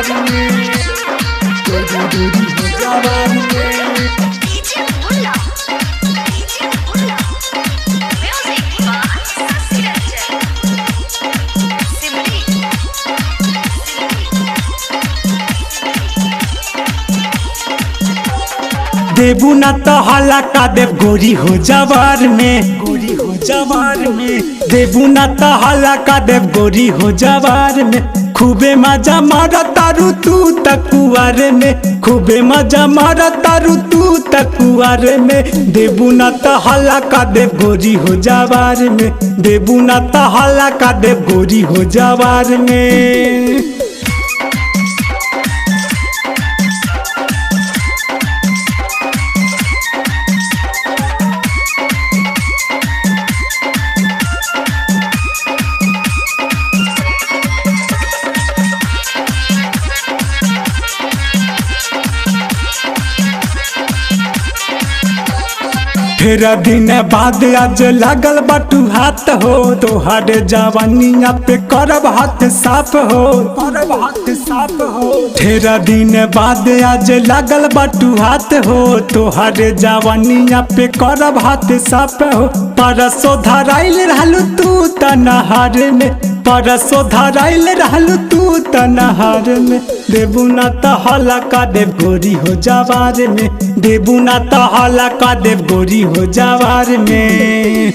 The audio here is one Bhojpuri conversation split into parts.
जवार में, गोरी गोरी हो जवार में। DJ Mulla, DJ Mulla, music by Sasi Ranjan, Simri, देबू ना तो हला का देव गोरी हो जवार में, गोरी हो जवार में। देबू ना तो हला का देव गोरी हो जवार में। खूबे मजा मारा तारू तू तकुआर में, खूबे मजा मारा तारू तू तकुआर में। देबू ना तो हला का देव गोरी हो जवार में, देबू ना तो हला का देव गोरी हो जवार में। फिर दिन बाद आज लागल बाटू हाथ हो, तोहरे जवानिया पे करब हाथ साफ हो, करब हाथ साफ हो। फिर दिन बाद आज लागल बाटू हाथ हो, तोहरे जवानिया पे करब हाथ साफ हो। परसो धराइल रहलू तू तनहार में, परसो धराइल रहलू तू तनहार में। देबू ना तो हला का देव गोरी हो जवार में, देबू ना तो हला का देव गोरी हो जवार में।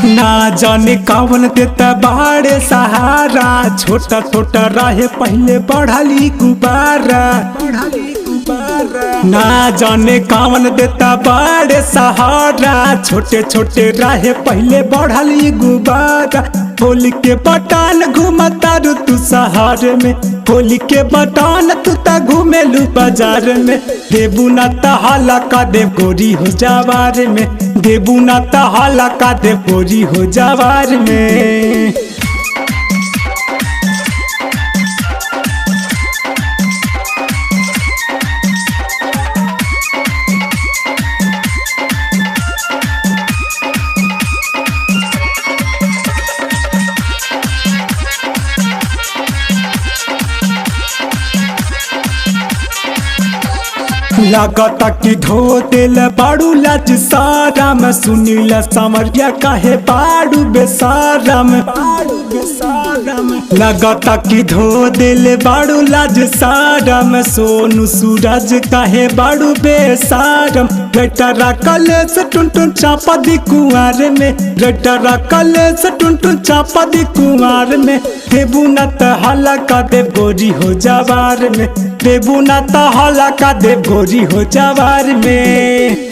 ना जाने कौन देता बाड़े सहारा, छोटा छोटा रहे पहले बढ़ली गुब्बारा, बढ़ली गुब्बारा। ना जाने कौन देता बाड़े सहारा, छोटे छोटे रहे पहले बढ़ली गुब्बारा। होली के बटान घूमता रू तू शहर में, होली के बटान तू ता घूमेलू बाजार में। देबू ना तो हला का देव गोरी हो जवार में, देबू ना तो हला का देव गोरी हो जवार में। लागता कि धो दिल बाड़ू लाज सारा में, सुनीला समरिया काहे बाड़ू बेसारा में, बाड़ू बेसारा में। लागता कि धो दिल बाड़ू लाज सारा में, सोनू सूरज काहे बाड़ू बेसारम। रेटरा कले से टुन टुन चापा दी कुंवार में, रेटरा कले से टुन टुन चापा दी कुंवार में। देबू ना तो हला का देव गोरी हो जवार में, देबू ना तो हला का देव गोरी हो जवार में।